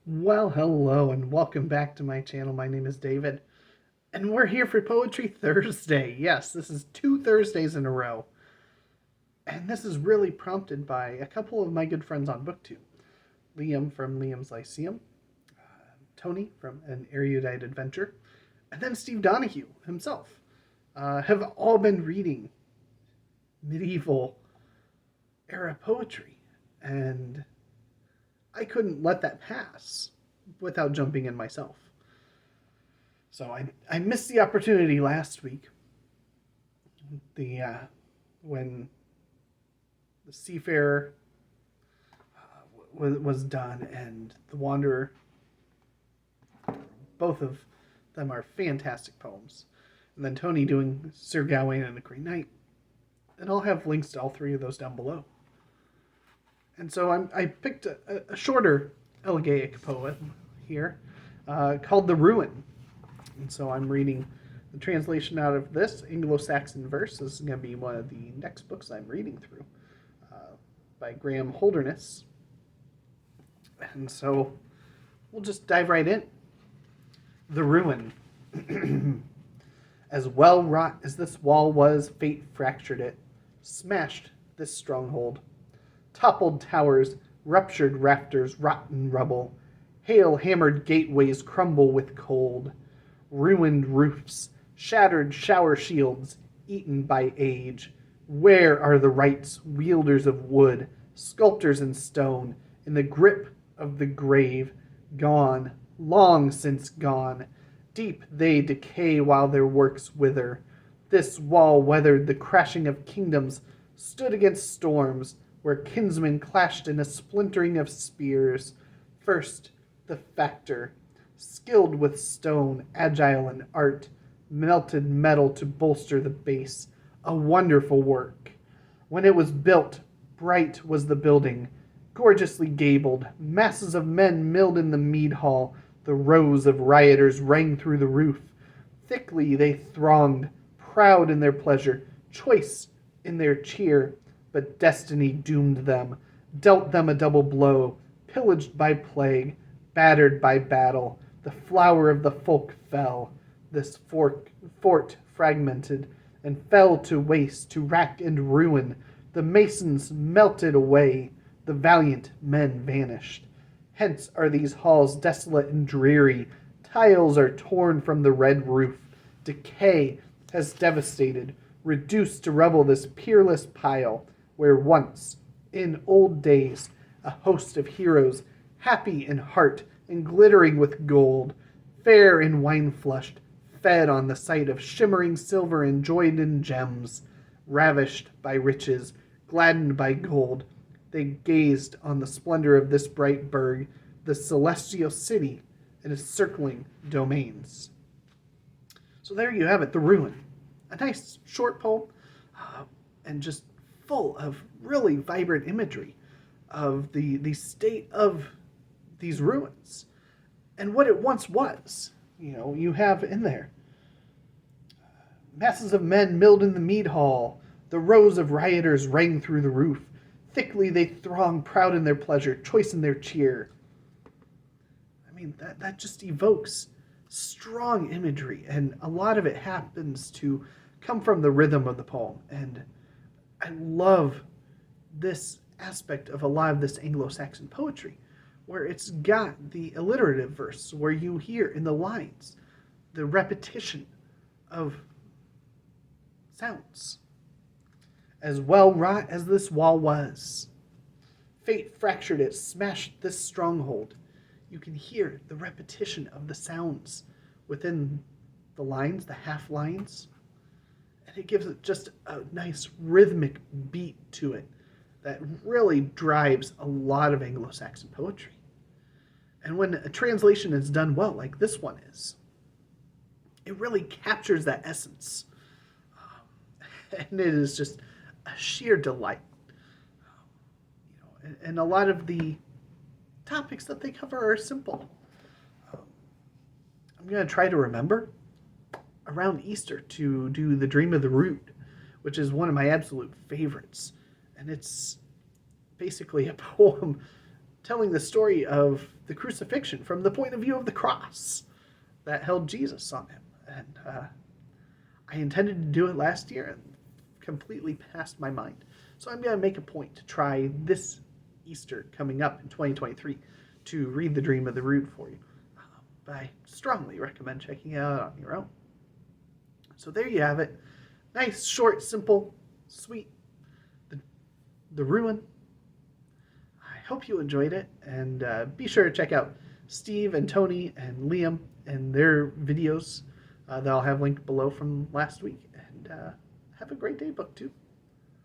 Well, hello and welcome back to my channel. My name is David, and we're here for Poetry Thursday. Yes, this is 2 Thursdays in a row, and this is really prompted by a couple of my good friends on BookTube. Liam from Liam's Lyceum, Tony from An Erudite Adventure, and then Steve Donahue himself have all been reading medieval era poetry, and I couldn't let that pass without jumping in myself. So I missed the opportunity last week. The when the Seafarer was done and the Wanderer. Both of them are fantastic poems. And then Tony doing Sir Gawain and the Green Knight. And I'll have links to all three of those down below. And so I picked a shorter elegiac poem here called The Ruin. And so I'm reading the translation out of this, Anglo-Saxon verse. This is going to be one of the next books I'm reading through by Graham Holderness. And so we'll just dive right in. The Ruin. As well wrought as this wall was, fate fractured it, smashed this stronghold. Toppled towers, ruptured rafters, rotten rubble, hail-hammered gateways crumble with cold, ruined roofs, shattered shower shields, eaten by age. Where are the rights, wielders of wood, sculptors in stone, in the grip of the grave? Gone, long since gone. Deep they decay while their works wither. This wall weathered the crashing of kingdoms, stood against storms, where kinsmen clashed in a splintering of spears. First, the factor, skilled with stone, agile in art, melted metal to bolster the base. A wonderful work. When it was built, bright was the building, gorgeously gabled. Masses of men milled in the mead hall. The rows of rioters rang through the roof. Thickly they thronged, proud in their pleasure, choice in their cheer. But destiny doomed them, dealt them a double blow. Pillaged by plague, battered by battle, the flower of the folk fell. This fort fragmented, and fell to waste, to rack and ruin. The masons melted away, the valiant men vanished. Hence are these halls desolate and dreary. Tiles are torn from the red roof. Decay has devastated, reduced to rubble this peerless pile, where once, in old days, a host of heroes, happy in heart and glittering with gold, fair and wine-flushed, fed on the sight of shimmering silver and joyed in gems, ravished by riches, gladdened by gold, they gazed on the splendor of this bright burg, the celestial city and its circling domains. So there you have it, The Ruin. A nice short poem, and just full of really vibrant imagery of the state of these ruins and what it once was. You know, you have in there masses of men milled in the mead hall. The rows of rioters rang through the roof. Thickly they throng, proud in their pleasure, choice in their cheer. I mean, that just evokes strong imagery, and a lot of it happens to come from the rhythm of the poem. And I love this aspect of a lot of this Anglo-Saxon poetry, where it's got the alliterative verse, where you hear in the lines the repetition of sounds. As well wrought as this wall was, fate fractured it, smashed this stronghold. You can hear the repetition of the sounds within the lines, the half lines, and it gives it just a nice rhythmic beat to it that really drives a lot of Anglo-Saxon poetry. And when a translation is done well, like this one is, it really captures that essence. And it is just a sheer delight. And a lot of the topics that they cover are simple. I'm going to try to remember around Easter to do The Dream of the Rood, which is one of my absolute favorites. And it's basically a poem telling the story of the crucifixion from the point of view of the cross that held Jesus on him. And I intended to do it last year and completely passed my mind. So I'm going to make a point to try this Easter coming up in 2023 to read The Dream of the Rood for you. But I strongly recommend checking it out on your own. So there you have it. Nice, short, simple, sweet. The Ruin. I hope you enjoyed it, and be sure to check out Steve and Tony and Liam and their videos that I'll have linked below from last week. And have a great day, BookTube.